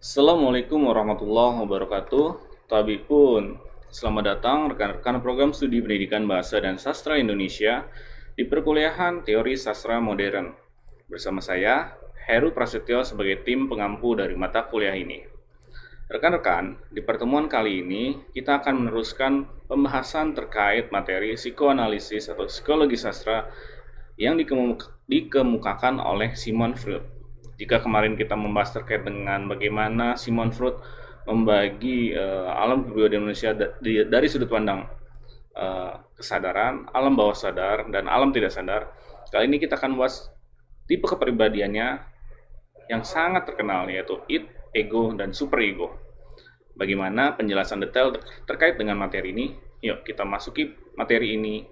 Assalamualaikum warahmatullahi wabarakatuh. Tabi pun, selamat datang rekan-rekan program studi pendidikan bahasa dan sastra Indonesia di perkuliahan Teori Sastra Modern. Bersama saya, Heru Prasetyo sebagai tim pengampu dari mata kuliah ini. Rekan-rekan, di pertemuan kali ini kita akan meneruskan pembahasan terkait materi psikoanalisis atau psikologi sastra yang dikemukakan oleh Sigmund Freud. Jika kemarin kita membahas terkait dengan bagaimana Sigmund Freud membagi alam kepribadian manusia dari sudut pandang kesadaran, alam bawah sadar, dan alam tidak sadar, kali ini kita akan bahas tipe kepribadiannya yang sangat terkenal, yaitu id, ego, dan superego. Bagaimana penjelasan detail terkait dengan materi ini? Yuk kita masuki materi ini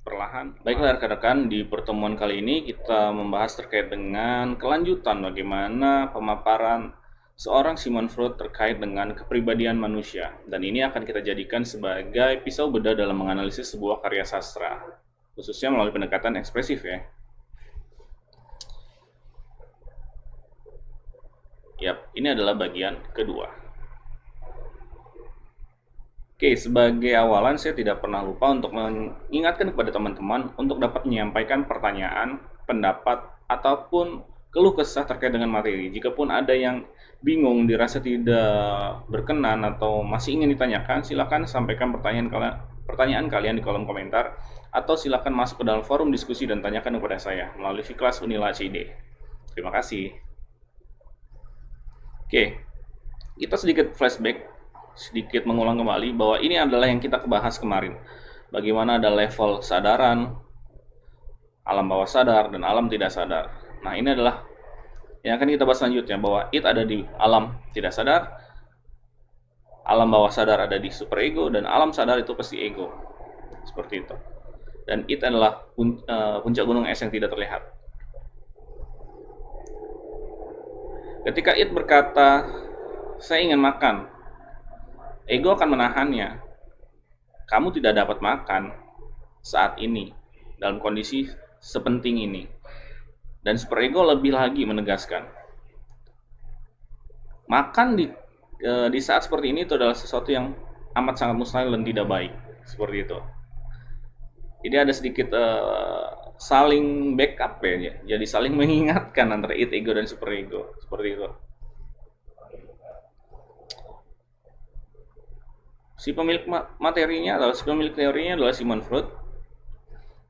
perlahan. Baiklah rekan-rekan, di pertemuan kali ini kita membahas terkait dengan kelanjutan bagaimana pemaparan seorang Sigmund Freud terkait dengan kepribadian manusia. Dan ini akan kita jadikan sebagai pisau bedah dalam menganalisis sebuah karya sastra, khususnya melalui pendekatan ekspresif ya. Yap, ini adalah bagian kedua. Oke, sebagai awalan saya tidak pernah lupa untuk mengingatkan kepada teman-teman untuk dapat menyampaikan pertanyaan, pendapat, ataupun keluh kesah terkait dengan materi. Jikapun ada yang bingung, dirasa tidak berkenan, atau masih ingin ditanyakan, silakan sampaikan pertanyaan kalian di kolom komentar, atau silakan masuk ke dalam forum diskusi dan tanyakan kepada saya melalui Fiklas Unila CID. Terima kasih. Oke, kita sedikit flashback, sedikit mengulang kembali bahwa ini adalah yang kita bahas kemarin. Bagaimana ada level kesadaran, alam bawah sadar, dan alam tidak sadar. Nah, ini adalah yang akan kita bahas selanjutnya, bahwa it ada di alam tidak sadar, alam bawah sadar ada di superego, dan alam sadar itu pasti ego. Seperti itu. Dan it adalah puncak gunung es yang tidak terlihat. Ketika it berkata, saya ingin makan, ego akan menahannya. Kamu tidak dapat makan saat ini, dalam kondisi sepenting ini. Dan superego lebih lagi menegaskan, makan di saat seperti ini itu adalah sesuatu yang amat sangat mustahil dan tidak baik. Seperti itu. Jadi ada sedikit saling backup ya. Jadi saling mengingatkan antara it, ego, dan superego. Seperti itu. Si pemilik materinya atau si pemilik teorinya adalah Sigmund Freud,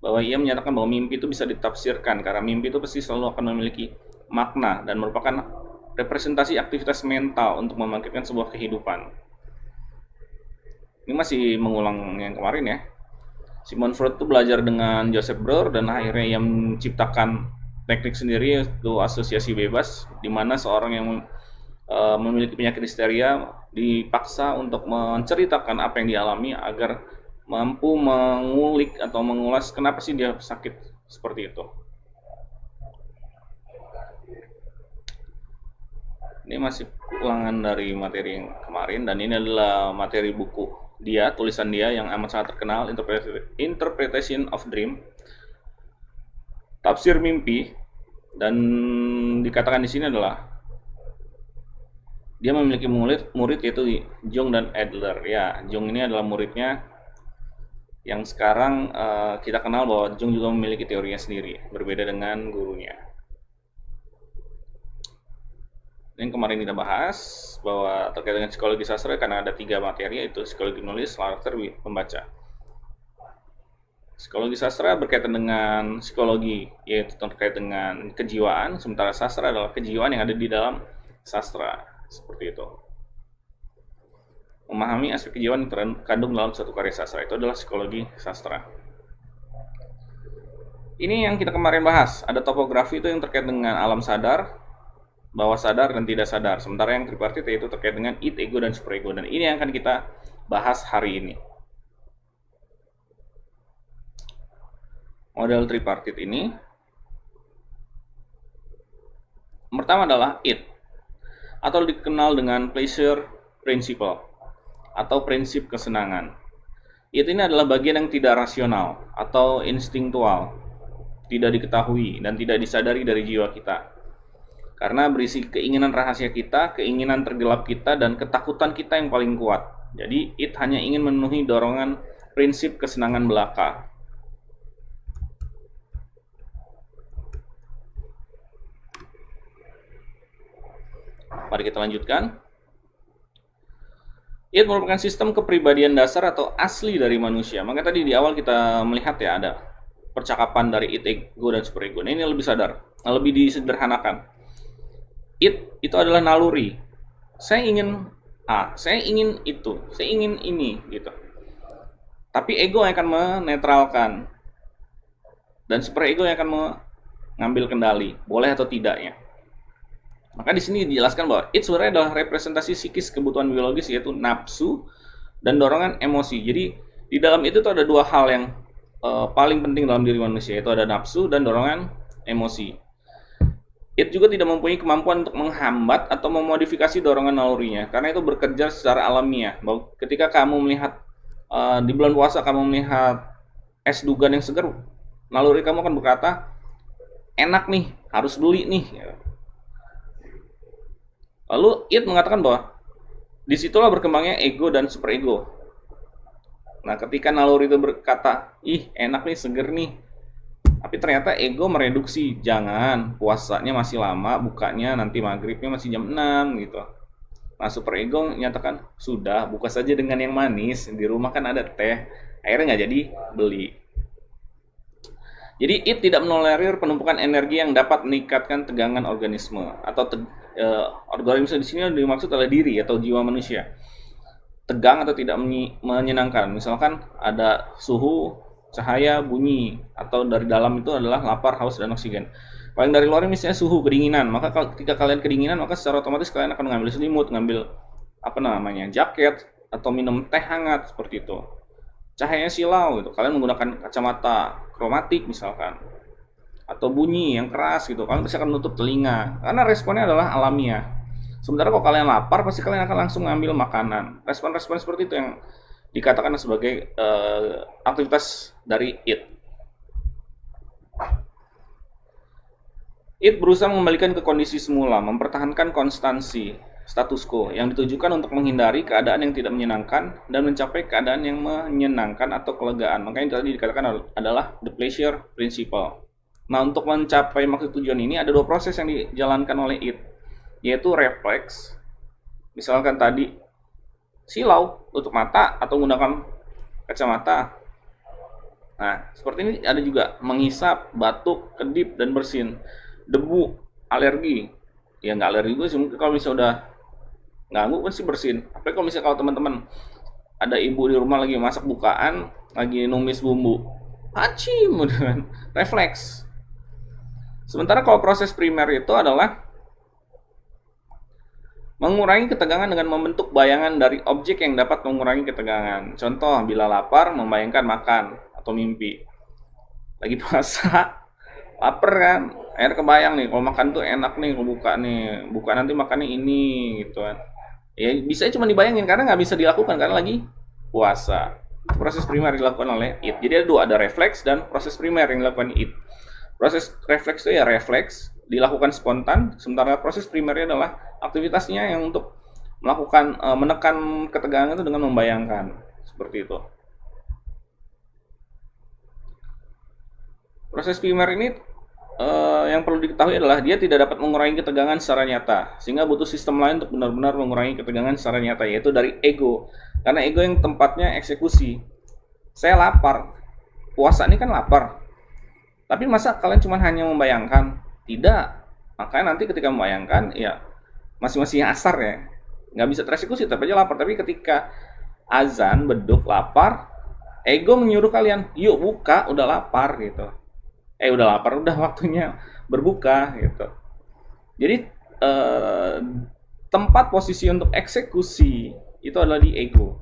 bahwa ia menyatakan bahwa mimpi itu bisa ditafsirkan karena mimpi itu pasti selalu akan memiliki makna dan merupakan representasi aktivitas mental untuk membangkitkan sebuah kehidupan. Ini masih mengulang yang kemarin ya. Sigmund Freud itu belajar dengan Joseph Breuer dan akhirnya ia menciptakan teknik sendiri, yaitu asosiasi bebas, di mana seorang yang memiliki penyakit histeria dipaksa untuk menceritakan apa yang dialami agar mampu mengulik atau mengulas kenapa sih dia sakit seperti itu. Ini masih ulangan dari materi yang kemarin, dan ini adalah materi buku dia, tulisan dia yang amat sangat terkenal, Interpretation of Dream, tafsir mimpi. Dan dikatakan di sini adalah dia memiliki murid yaitu Jung dan Adler. Ya, Jung ini adalah muridnya yang sekarang kita kenal bahwa Jung juga memiliki teorinya sendiri, berbeda dengan gurunya. Yang kemarin kita bahas bahwa terkait dengan psikologi sastra, karena ada 3 materi, yaitu psikologi penulis, karakter, pembaca. Psikologi sastra berkaitan dengan psikologi, yaitu terkait dengan kejiwaan, sementara sastra adalah kejiwaan yang ada di dalam sastra. Seperti itu. Memahami aspek kejiwaan yang terkandung dalam suatu karya sastra itu adalah psikologi sastra. Ini yang kita kemarin bahas. Ada topografi itu yang terkait dengan alam sadar, bawah sadar, dan tidak sadar. Sementara yang tripartit yaitu terkait dengan it, ego, dan superego. Dan ini yang akan kita bahas hari ini. Model tripartit ini pertama adalah it, atau dikenal dengan pleasure principle atau prinsip kesenangan. It ini adalah bagian yang tidak rasional atau instinktual, tidak diketahui dan tidak disadari dari jiwa kita. Karena berisi keinginan rahasia kita, keinginan tergelap kita, dan ketakutan kita yang paling kuat. Jadi, id hanya ingin memenuhi dorongan prinsip kesenangan belaka. Mari kita lanjutkan. Id merupakan sistem kepribadian dasar atau asli dari manusia. Maka tadi di awal kita melihat ya ada percakapan dari id, ego, dan superego. Nah, ini lebih sadar, lebih disederhanakan. Id itu adalah naluri. Saya ingin A, saya ingin itu, saya ingin ini, gitu. Tapi ego yang akan menetralkan, dan superego yang akan mengambil kendali, boleh atau tidaknya. Maka di sini dijelaskan bahwa id sebenarnya adalah representasi psikis kebutuhan biologis, yaitu nafsu dan dorongan emosi. Jadi di dalam itu tuh ada dua hal yang paling penting dalam diri manusia, yaitu ada nafsu dan dorongan emosi. Id juga tidak mempunyai kemampuan untuk menghambat atau memodifikasi dorongan nalurinya, karena itu bekerja secara alamiah. Bahwa ketika kamu melihat di bulan puasa kamu melihat es dugan yang segar, naluri kamu akan berkata, enak nih, harus beli nih. Lalu id mengatakan bahwa disitulah berkembangnya ego dan superego. Nah, ketika naluri itu berkata, ih enak nih, seger nih, tapi ternyata ego mereduksi, jangan, puasanya masih lama, bukanya nanti maghribnya masih jam 6 gitu. Nah, superego menyatakan, sudah, buka saja dengan yang manis, di rumah kan ada teh, akhirnya nggak jadi beli. Jadi id tidak menolerir penumpukan energi yang dapat meningkatkan tegangan organisme atau organisme di sini dimaksud adalah diri atau jiwa manusia. Tegang atau tidak menyenangkan. Misalkan ada suhu, cahaya, bunyi, atau dari dalam itu adalah lapar, haus, dan oksigen. Kalau yang dari luar misalnya suhu, kedinginan, maka ketika kalian kedinginan maka secara otomatis kalian akan mengambil selimut, ngambil jaket, atau minum teh hangat seperti itu. Cahayanya silau gitu, kalian menggunakan kacamata kromatik misalkan, atau bunyi yang keras gitu, kalian pasti akan menutup telinga karena responnya adalah alamiah. Sementara kalau kalian lapar pasti kalian akan langsung mengambil makanan. Respon-respon seperti itu yang dikatakan sebagai aktivitas dari id. Id berusaha mengembalikan ke kondisi semula, mempertahankan konstansi status quo yang ditujukan untuk menghindari keadaan yang tidak menyenangkan dan mencapai keadaan yang menyenangkan atau kelegaan. Makanya tadi dikatakan adalah the pleasure principle. Nah, untuk mencapai maksud tujuan ini ada dua proses yang dijalankan oleh id, yaitu refleks. Misalkan tadi silau tutup mata atau menggunakan kacamata. Nah, seperti ini ada juga menghisap, batuk, kedip, dan bersin. Debu, alergi. Ya nggak alergi juga sih, mungkin kalau misalnya udah ganggu kan sih bersin. Tapi kalau misalnya kalau teman-teman ada ibu di rumah lagi masak bukaan, lagi numis bumbu, acim, refleks. Sementara kalau proses primer itu adalah mengurangi ketegangan dengan membentuk bayangan dari objek yang dapat mengurangi ketegangan. Contoh, bila lapar, membayangkan makan atau mimpi. Lagi puasa, lapar kan, akhirnya kebayang nih, kalau makan tuh enak nih, kalau buka nanti makannya ini, gitu kan. Ya bisa cuma dibayangin karena nggak bisa dilakukan karena lagi puasa. Proses primer dilakukan oleh id. Jadi ada dua, ada refleks dan proses primer yang dilakukan id. Proses refleks itu ya refleks, dilakukan spontan, sementara proses primernya adalah aktivitasnya yang untuk melakukan menekan ketegangan itu dengan membayangkan. Seperti itu. Proses primer ini yang perlu diketahui adalah dia tidak dapat mengurangi ketegangan secara nyata, sehingga butuh sistem lain untuk benar-benar mengurangi ketegangan secara nyata, yaitu dari ego. Karena ego yang tempatnya eksekusi. Saya lapar, puasa ini kan lapar. Tapi masa kalian cuma hanya membayangkan? Tidak. Makanya nanti ketika membayangkan, ya masing-masing asar ya, nggak bisa tereksekusi, tapi aja lapar. Tapi ketika azan, beduk, lapar, ego menyuruh kalian, yuk buka, udah lapar gitu. Udah lapar, udah waktunya berbuka gitu. Jadi tempat posisi untuk eksekusi itu adalah di ego.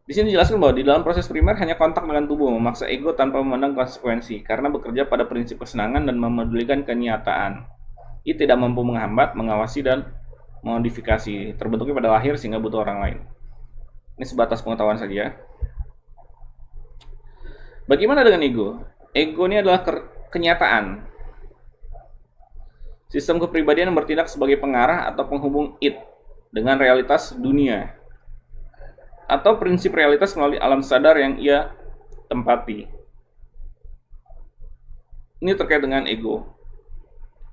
Di sini dijelaskan bahwa di dalam proses primer hanya kontak dengan tubuh memaksa ego tanpa memandang konsekuensi karena bekerja pada prinsip kesenangan dan memedulikan kenyataan. Ia tidak mampu menghambat, mengawasi, dan modifikasi. Terbentuknya pada lahir sehingga butuh orang lain. Ini sebatas pengetahuan saja. Bagaimana dengan ego? Ego ini adalah kenyataan. Sistem kepribadian yang bertindak sebagai pengarah atau penghubung id dengan realitas dunia, atau prinsip realitas melalui alam sadar yang ia tempati. Ini terkait dengan ego.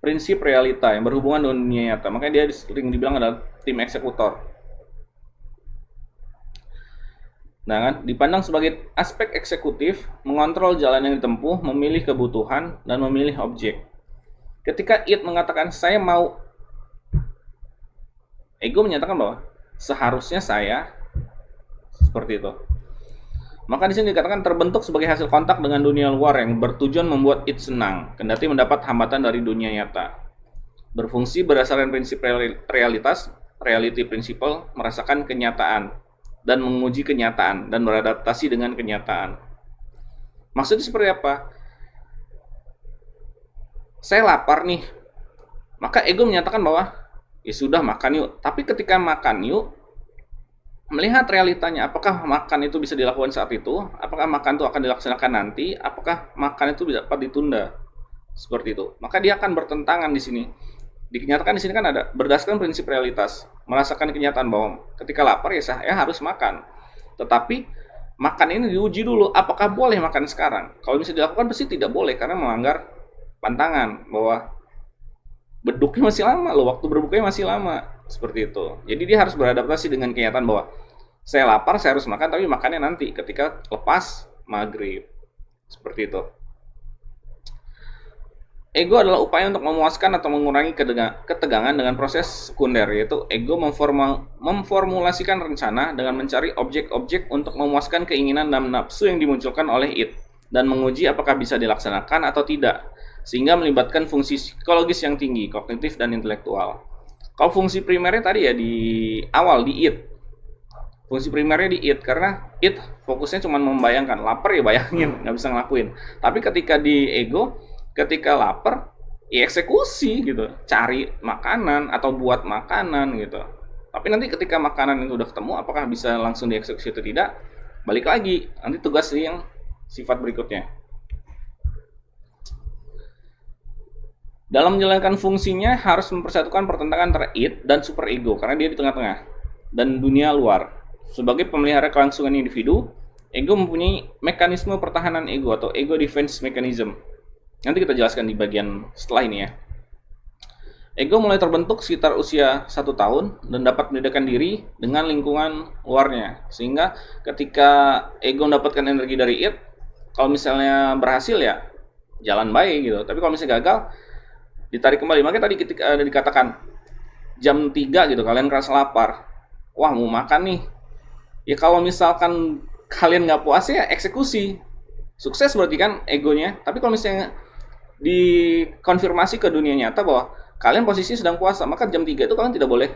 Prinsip realita yang berhubungan dengan dunia nyata. Makanya dia sering dibilang adalah tim eksekutor. Nah, kan, dipandang sebagai aspek eksekutif, mengontrol jalan yang ditempuh, memilih kebutuhan, dan memilih objek. Ketika id mengatakan saya mau, ego menyatakan bahwa seharusnya saya seperti itu. Maka di sini dikatakan terbentuk sebagai hasil kontak dengan dunia luar yang bertujuan membuat id senang, kendati mendapat hambatan dari dunia nyata. Berfungsi berdasarkan prinsip realitas, reality principle, merasakan kenyataan dan menguji kenyataan dan beradaptasi dengan kenyataan. Maksudnya seperti apa? Saya lapar nih, maka ego menyatakan bahwa ya sudah makan yuk. Tapi ketika makan yuk, melihat realitanya, apakah makan itu bisa dilakukan saat itu, apakah makan itu akan dilaksanakan nanti, apakah makan itu dapat ditunda, seperti itu. Maka dia akan bertentangan di sini. Dinyatakan di sini kan ada berdasarkan prinsip realitas, merasakan kenyataan bahwa ketika lapar ya saya harus makan. Tetapi makan ini diuji dulu, apakah boleh makan sekarang? Kalau bisa dilakukan pasti tidak boleh karena melanggar pantangan bahwa beduknya masih lama loh, waktu berbukanya masih lama, seperti itu. Jadi dia harus beradaptasi dengan kenyataan bahwa saya lapar, saya harus makan, tapi makannya nanti ketika lepas maghrib, seperti itu. Ego adalah upaya untuk memuaskan atau mengurangi ketegangan dengan proses sekunder, yaitu ego memformulasikan rencana dengan mencari objek-objek untuk memuaskan keinginan dan nafsu yang dimunculkan oleh id, dan menguji apakah bisa dilaksanakan atau tidak, sehingga melibatkan fungsi psikologis yang tinggi, kognitif dan intelektual. Kalau fungsi primernya tadi ya di awal di id, fungsi primernya di id karena id fokusnya cuma membayangkan, lapar ya bayangin, nggak bisa ngelakuin. Tapi ketika di ego, ketika lapar ya eksekusi gitu, cari makanan atau buat makanan gitu. Tapi nanti ketika makanan itu udah ketemu, apakah bisa langsung dieksekusi atau tidak, balik lagi nanti tugas yang sifat berikutnya. Dalam menjalankan fungsinya harus mempersatukan pertentangan antara id dan superego karena dia di tengah-tengah dan dunia luar. Sebagai pemelihara kelangsungan individu, ego mempunyai mekanisme pertahanan ego atau ego defense mechanism. Nanti kita jelaskan di bagian setelah ini ya. Ego mulai terbentuk sekitar usia 1 tahun dan dapat membedakan diri dengan lingkungan luarnya. Sehingga ketika ego mendapatkan energi dari id, kalau misalnya berhasil ya jalan baik gitu. Tapi kalau misalnya gagal, ditarik kembali. Makanya tadi ketika ada dikatakan jam 3 gitu kalian kerasa lapar, wah mau makan nih ya. Kalau misalkan kalian nggak puas ya eksekusi, sukses berarti kan egonya. Tapi kalau misalnya dikonfirmasi ke dunia nyata bahwa kalian posisi sedang puasa, maka jam 3 itu kalian tidak boleh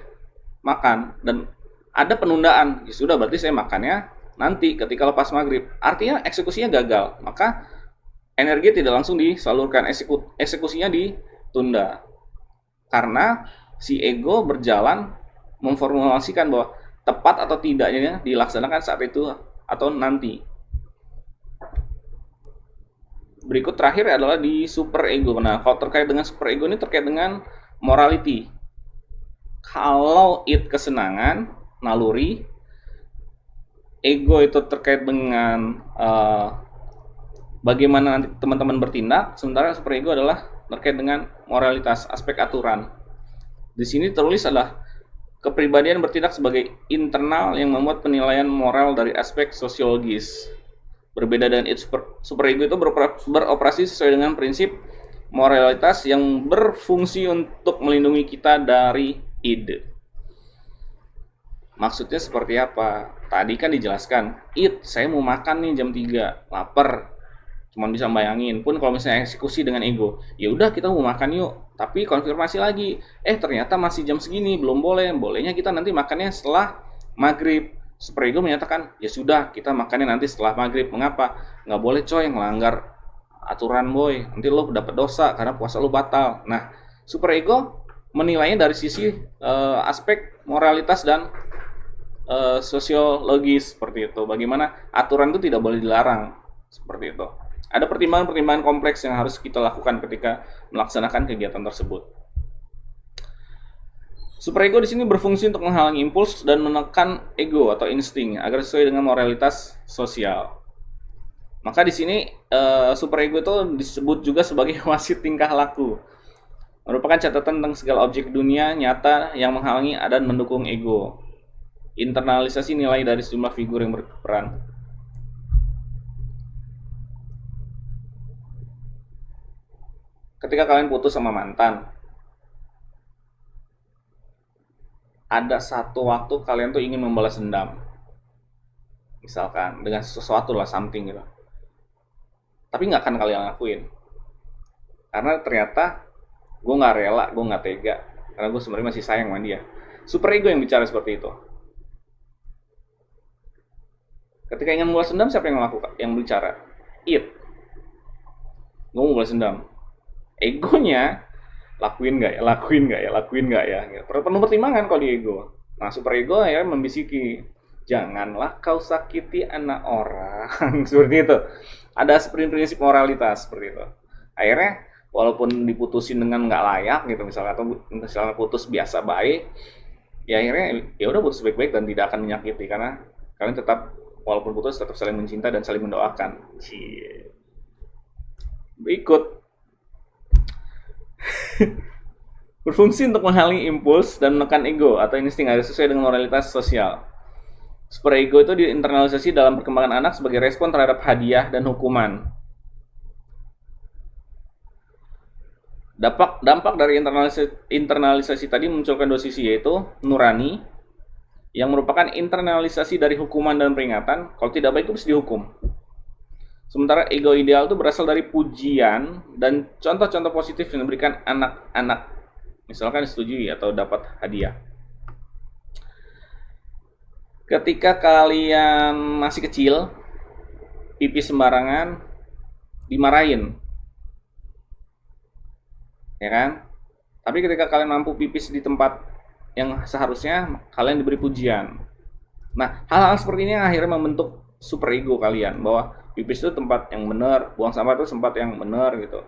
makan dan ada penundaan, ya sudah berarti saya makannya nanti ketika lepas maghrib. Artinya eksekusinya gagal, maka energi tidak langsung disalurkan, eksekusinya ditunda karena si ego berjalan memformulasikan bahwa tepat atau tidaknya dilaksanakan saat itu atau nanti. Berikut terakhir adalah di super ego. Nah, kalau terkait dengan super ego ini terkait dengan morality. Kalau id kesenangan, naluri, ego itu terkait dengan bagaimana nanti teman-teman bertindak, sementara super ego adalah terkait dengan moralitas, aspek aturan. Di sini tertulis adalah kepribadian bertindak sebagai internal yang membuat penilaian moral dari aspek sosiologis. Berbeda dengan id, superego itu beroperasi sesuai dengan prinsip moralitas yang berfungsi untuk melindungi kita dari id. Maksudnya seperti apa? Tadi kan dijelaskan, id saya mau makan nih jam 3, lapar. Cuman bisa bayangin. Pun kalau misalnya eksekusi dengan ego, ya udah kita mau makan yuk. Tapi konfirmasi lagi, ternyata masih jam segini, belum boleh. Bolehnya kita nanti makannya setelah maghrib. Superego menyatakan, ya sudah kita makannya nanti setelah maghrib. Mengapa? Nggak boleh coy ngelanggar aturan boy. Nanti lo dapat dosa karena puasa lo batal. Nah, superego menilainya dari sisi aspek moralitas dan sosiologis seperti itu. Bagaimana aturan itu tidak boleh dilarang seperti itu. Ada pertimbangan-pertimbangan kompleks yang harus kita lakukan ketika melaksanakan kegiatan tersebut. Superego di sini berfungsi untuk menghalangi impuls dan menekan ego atau insting agar sesuai dengan moralitas sosial. Maka di sini superego itu disebut juga sebagai wasit tingkah laku. Merupakan catatan tentang segala objek dunia nyata yang menghalangi dan mendukung ego. Internalisasi nilai dari sejumlah figur yang berperan. Ketika kalian putus sama mantan, ada satu waktu kalian tuh ingin membalas dendam, misalkan dengan sesuatu lah, something gitu, tapi nggak akan kalian lakuin karena ternyata gue nggak rela, gue nggak tega, karena gue sebenarnya masih sayang sama dia. Super ego yang bicara seperti itu. Ketika ingin membalas dendam, siapa yang melakukan, yang bicara? It. Gue mau balas dendam. Egonya, lakuin nggak ya, lakuin nggak ya, lakuin nggak ya. Penuh pertimbangan kalau di ego. Nah, super ego ya membisiki, janganlah kau sakiti anak orang. Seperti itu. Ada prinsip moralitas seperti itu. Akhirnya walaupun diputusin dengan nggak layak gitu misalnya, atau misalnya putus biasa baik, ya akhirnya ya udah putus baik-baik dan tidak akan menyakiti karena kalian tetap, walaupun putus tetap saling mencinta dan saling mendoakan. Berikut, berfungsi untuk menghalangi impuls dan menekan ego atau insting agar sesuai dengan moralitas sosial. Super ego itu diinternalisasi dalam perkembangan anak sebagai respon terhadap hadiah dan hukuman. Dampak dari internalisasi tadi memunculkan dua sisi, yaitu nurani yang merupakan internalisasi dari hukuman dan peringatan. Kalau tidak baik itu harus dihukum. Sementara ego ideal itu berasal dari pujian dan contoh-contoh positif yang diberikan anak-anak, misalkan disetujui atau dapat hadiah. Ketika kalian masih kecil, pipis sembarangan, dimarahin, ya kan? Tapi ketika kalian mampu pipis di tempat yang seharusnya, kalian diberi pujian. Nah, hal-hal seperti ini yang akhirnya membentuk super ego kalian, bahwa pipis itu tempat yang benar, buang sampah itu tempat yang benar gitu.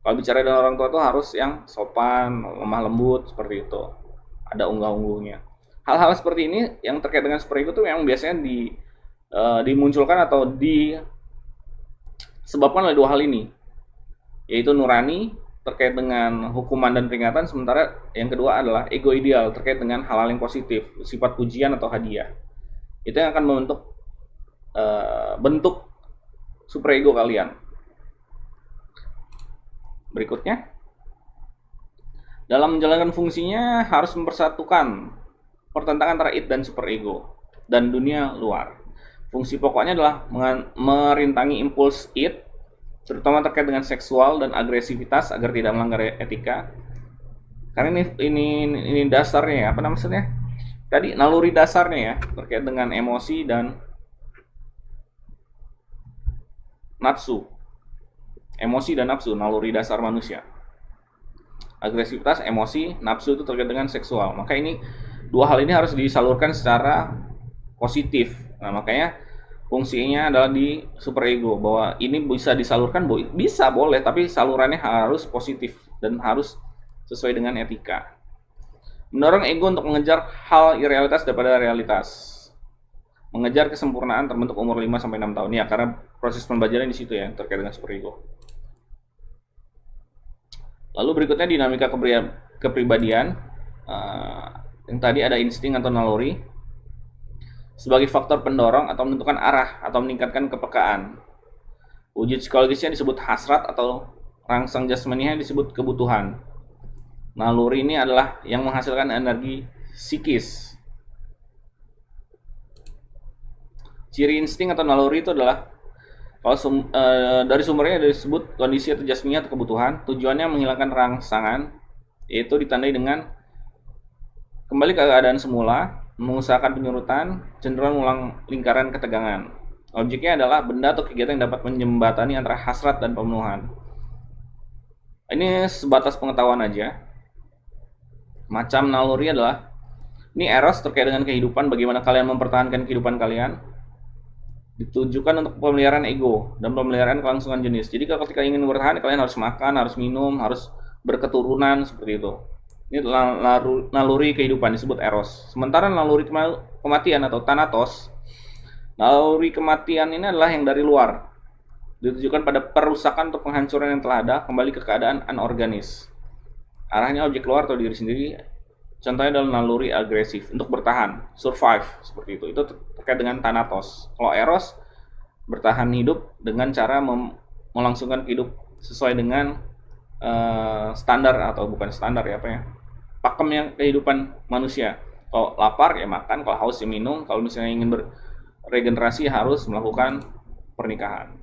Kalau bicara dengan orang tua itu harus yang sopan, lemah lembut, seperti itu. Ada unggah-ungguhnya. Hal-hal seperti ini yang terkait dengan super ego itu yang biasanya dimunculkan atau disebabkan oleh dua hal ini, yaitu nurani terkait dengan hukuman dan peringatan, sementara yang kedua adalah ego ideal terkait dengan hal-hal yang positif, sifat pujian atau hadiah. Itu yang akan membentuk bentuk super ego kalian. Berikutnya, dalam menjalankan fungsinya harus mempersatukan pertentangan antara id dan super ego dan dunia luar. Fungsi pokoknya adalah merintangi impuls id, terutama terkait dengan seksual dan agresivitas agar tidak melanggar etika. Karena ini dasarnya ya, apa namanya? Tadi naluri dasarnya ya, terkait dengan emosi dan nafsu. Emosi dan nafsu, naluri dasar manusia. Agresivitas, emosi, nafsu itu terkait dengan seksual. Maka ini dua hal ini harus disalurkan secara positif. Nah, makanya fungsinya adalah di super ego, bahwa ini bisa disalurkan, bisa boleh, tapi salurannya harus positif dan harus sesuai dengan etika. Mendorong ego untuk mengejar hal irrealitas daripada realitas. Mengejar kesempurnaan terbentuk umur 5-6 tahun. Ya, karena proses pembelajaran di situ ya, terkait dengan super ego. Lalu berikutnya dinamika kepribadian. Yang tadi ada insting atau naluri sebagai faktor pendorong atau menentukan arah atau meningkatkan kepekaan. Wujud psikologisnya disebut hasrat atau rangsang jasmaninya disebut kebutuhan. Naluri ini adalah yang menghasilkan energi psikis. Ciri insting atau naluri itu adalah, kalau dari sumbernya disebut kondisi atau jasmania atau kebutuhan, tujuannya menghilangkan rangsangan, yaitu ditandai dengan kembali ke keadaan semula, mengusahakan penyurutan, cenderung mengulang lingkaran ketegangan. Objeknya adalah benda atau kegiatan yang dapat menjembatani antara hasrat dan pemenuhan. Ini sebatas pengetahuan aja. Macam naluri adalah, ini eros terkait dengan kehidupan, bagaimana kalian mempertahankan kehidupan kalian, ditujukan untuk pemeliharaan ego dan pemeliharaan kelangsungan jenis. Jadi kalau ketika ingin bertahan, kalian harus makan, harus minum, harus berketurunan, seperti itu. Ini naluri kehidupan disebut eros. Sementara naluri kematian atau thanatos, naluri kematian ini adalah yang dari luar, ditujukan pada perusakan atau penghancuran yang telah ada kembali ke keadaan anorganis. Arahnya objek luar atau diri sendiri. Contohnya adalah naluri agresif untuk bertahan, survive seperti itu. Itu terkait dengan thanatos. Kalau eros, bertahan hidup dengan cara melangsungkan hidup sesuai dengan standar atau bukan standar ya, apa ya, pakemnya kehidupan manusia. Kalau lapar ya makan, kalau haus ya minum, kalau misalnya ingin beregenerasi harus melakukan pernikahan.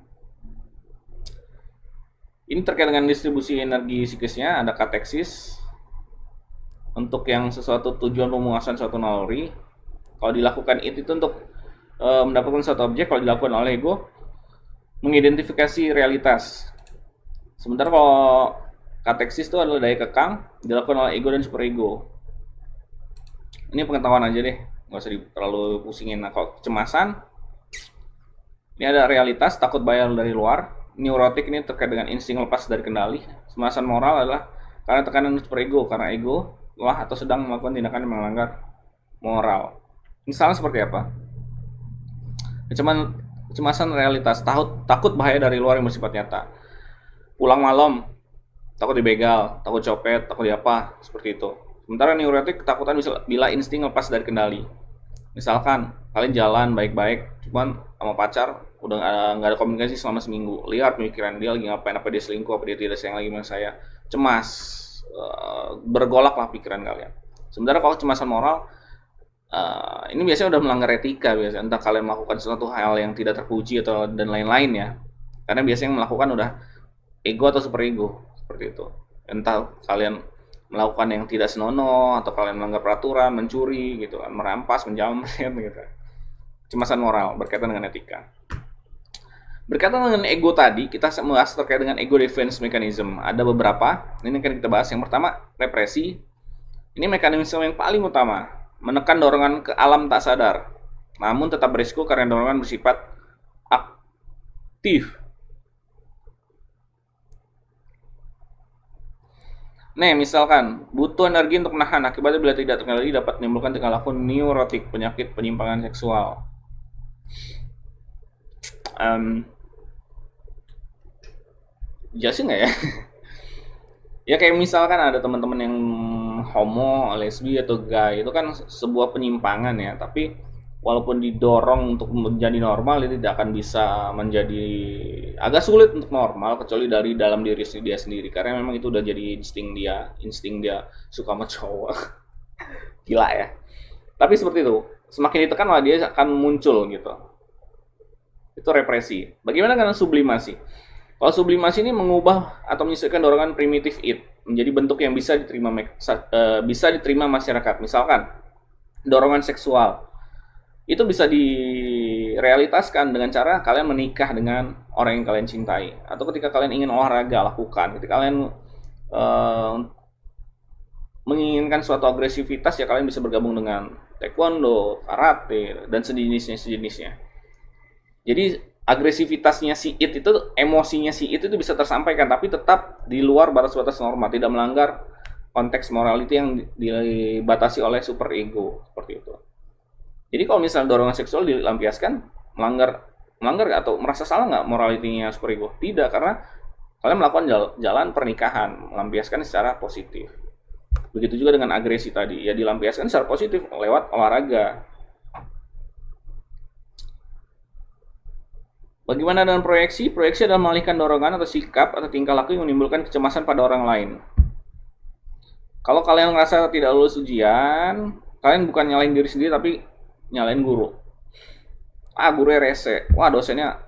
Ini terkait dengan distribusi energi psikisnya, ada kateksis untuk yang sesuatu tujuan pemuasan suatu naluri. Kalau dilakukan itu untuk mendapatkan suatu objek, kalau dilakukan oleh ego mengidentifikasi realitas. Sementara kalau kateksis itu adalah daya kekang, dilakukan oleh ego dan superego. Ini pengetahuan aja deh, nggak usah terlalu pusingin. Nah, kalau kecemasan, ini ada realitas, takut bahaya dari luar. Neurotik ini terkait dengan insting lepas dari kendali. Kecemasan moral adalah karena tekanan superego, karena ego telah atau sedang melakukan tindakan yang melanggar moral. Misalnya seperti apa? Kecemasan realitas, takut bahaya dari luar yang bersifat nyata. Pulang malam, takut dibegal, takut copet, takut diapa, seperti itu. Sementara neurotik ketakutan bila insting lepas dari kendali. Misalkan kalian jalan baik-baik, cuman sama pacar udah nggak ada komunikasi selama seminggu. Lihat pemikiran dia lagi ngapain, apa dia selingkuh, apa dia tidak sayang lagi sama saya. Cemas, bergolak lah pikiran kalian. Sementara kalau kecemasan moral, ini biasanya udah melanggar etika biasanya. Entah kalian melakukan sesuatu hal yang tidak terpuji atau dan lain-lain ya. Karena biasanya yang melakukan udah ego atau superego seperti itu. Entah kalian melakukan yang tidak senonoh atau kalian melanggar peraturan, mencuri gitu kan, merampas, menjamret gitu. Kecemasan moral berkaitan dengan etika. Berkaitan dengan ego tadi, kita membahas terkait dengan ego defense mechanism. Ada beberapa, ini akan kita bahas. Yang pertama, represi. Ini mekanisme yang paling utama, menekan dorongan ke alam tak sadar. Namun tetap berisiko karena dorongan bersifat aktif. Nih, misalkan butuh energi untuk menahan, akibatnya bila tidak terkendali dapat menimbulkan tingkah laku neurotik, penyakit penyimpangan seksual. Jelasin nggak ya? Ya kayak misalkan ada teman-teman yang homo, lesbi atau gay, itu kan sebuah penyimpangan ya. Tapi walaupun didorong untuk menjadi normal, itu tidak akan bisa menjadi, agak sulit untuk normal kecuali dari dalam diri dia sendiri, karena memang itu udah jadi insting dia suka sama cowok. Gila ya. Tapi seperti itu, semakin ditekan malah dia akan muncul gitu. Itu represi. Bagaimana dengan sublimasi? Kalau sublimasi ini mengubah atau menyesuaikan dorongan primitif id menjadi bentuk yang bisa diterima masyarakat. Misalkan dorongan seksual itu bisa direalitaskan dengan cara kalian menikah dengan orang yang kalian cintai, atau ketika kalian ingin olahraga lakukan, ketika kalian menginginkan suatu agresivitas ya kalian bisa bergabung dengan taekwondo, karate, dan sejenisnya. Jadi agresivitasnya si it itu, emosinya si it itu bisa tersampaikan, tapi tetap di luar batas-batas norma, tidak melanggar konteks morality yang dibatasi oleh superego seperti itu. Jadi kalau misalnya dorongan seksual dilampiaskan, melanggar atau merasa salah nggak moralitinya superego? Tidak, karena kalian melakukan jalan pernikahan, melampiaskan secara positif. Begitu juga dengan agresi tadi, ya dilampiaskan secara positif lewat olahraga. Bagaimana dengan proyeksi? Proyeksi adalah mengalihkan dorongan atau sikap atau tingkah laku yang menimbulkan kecemasan pada orang lain. Kalau kalian ngerasa tidak lulus ujian, kalian bukan nyalain diri sendiri tapi nyalain guru. Gurunya rese. Wah, dosennya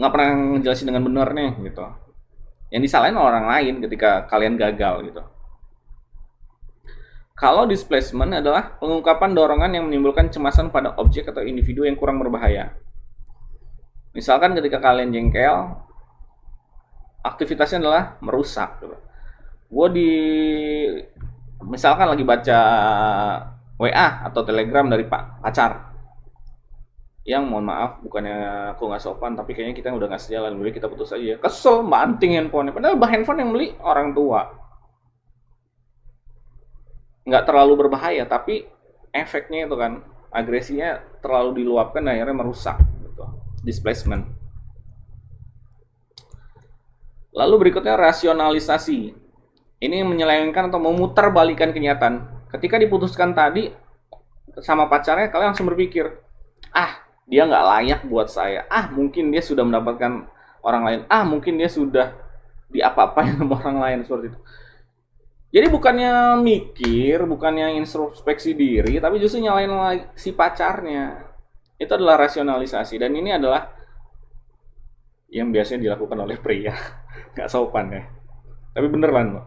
nggak pernah ngejelasin dengan benar nih gitu. Yang disalahin orang lain ketika kalian gagal gitu. Kalau displacement adalah pengungkapan dorongan yang menimbulkan kecemasan pada objek atau individu yang kurang berbahaya. Misalkan ketika kalian jengkel, aktivitasnya adalah merusak. Gue misalkan lagi baca WA atau Telegram dari pacar, yang mohon maaf bukannya aku nggak sopan, tapi kayaknya kita udah nggak sejalan, jadi kita putus aja. Kesel, banting handphonenya. Padahal handphone yang beli orang tua. nggak terlalu berbahaya, tapi efeknya itu kan agresinya terlalu diluapkan dan akhirnya merusak gitu. Displacement. Lalu berikutnya rasionalisasi. Ini menyelewengkan atau memutarbalikkan kenyataan. Ketika diputuskan tadi sama pacarnya, kalian langsung berpikir, ah dia nggak layak buat saya, ah mungkin dia sudah mendapatkan orang lain, ah mungkin dia sudah diapa-apain sama orang lain, seperti itu. Jadi bukannya mikir, bukannya introspeksi diri, tapi justru nyalain lagi si pacarnya. Itu adalah rasionalisasi, dan ini adalah yang biasanya dilakukan oleh pria. Nggak sopan ya. Tapi beneran loh.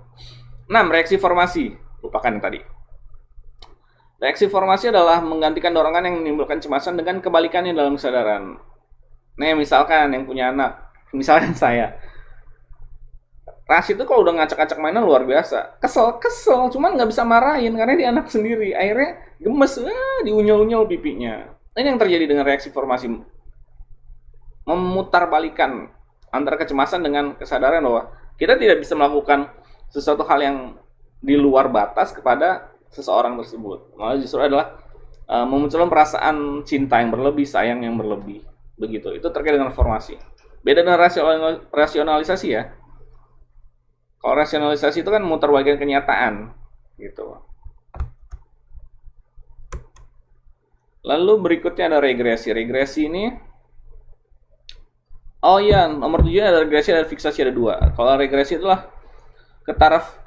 6. Reaksi formasi. Lupakan yang tadi. Reaksi formasi adalah menggantikan dorongan yang menimbulkan cemasan dengan kebalikannya dalam kesadaran. Nih misalkan yang punya anak, misalkan saya. Ras itu kalau udah ngacak-ngacak mainan luar biasa. Kesel, cuman nggak bisa marahin karena dia anak sendiri. Akhirnya gemes, diunyel-unyel pipinya. Ini yang terjadi dengan reaksi formasi. Memutarbalikan antara kecemasan dengan kesadaran bahwa kita tidak bisa melakukan sesuatu hal yang di luar batas kepada seseorang tersebut. Malah justru adalah memunculkan perasaan cinta yang berlebih, sayang yang berlebih. Begitu. Itu terkait dengan formasi. Beda dengan rasionalisasi ya. Kalau rasionalisasi itu kan muter bagian kenyataan gitu. Lalu berikutnya ada regresi. Regresi ini, oh iya, nomor 7 ada regresi, ada fiksasi, ada 2. Kalau regresi itulah ke taraf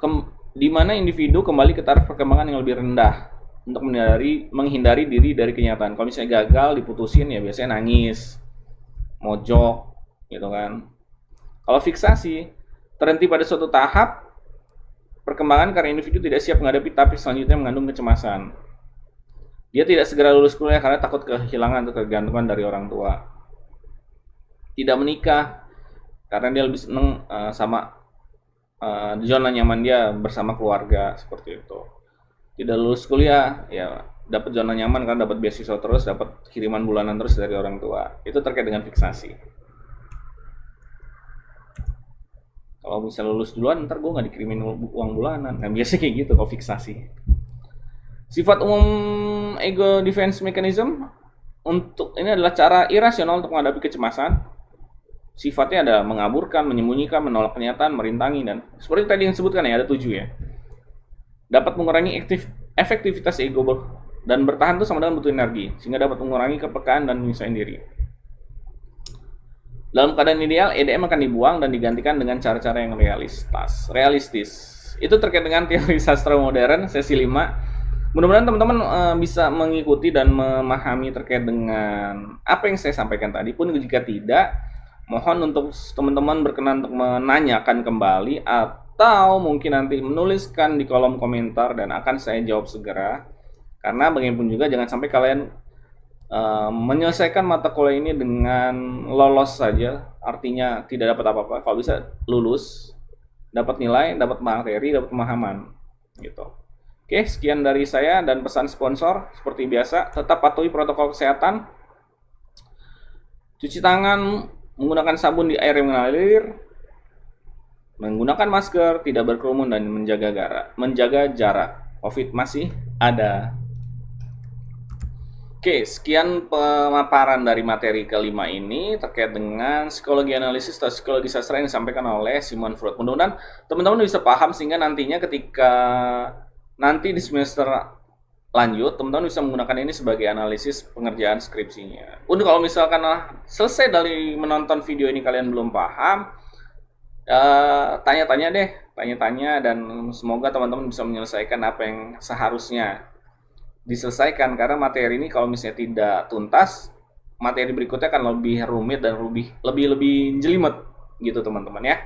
di mana individu kembali ke taraf perkembangan yang lebih rendah untuk menghindari diri dari kenyataan. Kalau misalnya gagal diputusin ya biasanya nangis, mojok gitu kan. Kalau fiksasi terhenti pada suatu tahap perkembangan karena individu tidak siap menghadapi tahap selanjutnya mengandung kecemasan. Dia tidak segera lulus kuliah karena takut kehilangan atau kegantungan dari orang tua. Tidak menikah karena dia lebih seneng sama zona nyaman dia bersama keluarga, seperti itu. Tidak lulus kuliah ya dapat zona nyaman karena dapat beasiswa terus, dapat kiriman bulanan terus dari orang tua. Itu terkait dengan fiksasi. Kalau bisa lulus duluan ntar gue nggak dikirimin uang bulanan. Nah biasanya kayak gitu kalau fiksasi. Sifat umum ego defense mechanism untuk ini adalah cara irasional untuk menghadapi kecemasan. Sifatnya ada mengaburkan, menyembunyikan, menolak kenyataan, merintangi, dan seperti tadi yang disebutkan ya, ada 7 ya. Dapat mengurangi efektivitas ego dan bertahan itu sama dengan butuh energi, sehingga dapat mengurangi kepekaan dan menyesuaikan diri. Dalam keadaan ideal, EDM akan dibuang dan digantikan dengan cara-cara yang realistis. Itu terkait dengan teori sastra modern, sesi 5. Mudah-mudahan teman-teman bisa mengikuti dan memahami terkait dengan apa yang saya sampaikan tadi. Pun jika tidak, mohon untuk teman-teman berkenan untuk menanyakan kembali atau mungkin nanti menuliskan di kolom komentar dan akan saya jawab segera. Karena bagaimanapun juga jangan sampai kalian menyelesaikan mata kuliah ini dengan lolos saja, artinya tidak dapat apa-apa. Kalau bisa lulus, dapat nilai, dapat materi, dapat pemahaman gitu. Oke, sekian dari saya dan pesan sponsor. Seperti biasa, tetap patuhi protokol kesehatan, cuci tangan menggunakan sabun di air yang mengalir, menggunakan masker, tidak berkerumun, dan menjaga jarak. COVID masih ada. Oke, sekian pemaparan dari materi kelima ini terkait dengan psikologi analisis atau psikologi sastra yang disampaikan oleh Sigmund Freud. Mudah-mudahan teman-teman bisa paham sehingga nantinya ketika nanti di semester lanjut, teman-teman bisa menggunakan ini sebagai analisis pengerjaan skripsinya. Untuk kalau misalkan selesai dari menonton video ini kalian belum paham, tanya-tanya dan semoga teman-teman bisa menyelesaikan apa yang seharusnya diselesaikan, karena materi ini kalau misalnya tidak tuntas, materi berikutnya akan lebih rumit dan lebih jelimet gitu teman-teman ya.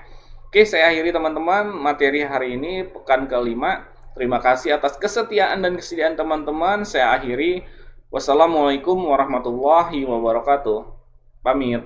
Oke, saya akhiri teman-teman materi hari ini pekan kelima. Terima kasih atas kesetiaan dan kesediaan teman-teman. Saya akhiri. Wassalamualaikum warahmatullahi wabarakatuh. Pamit.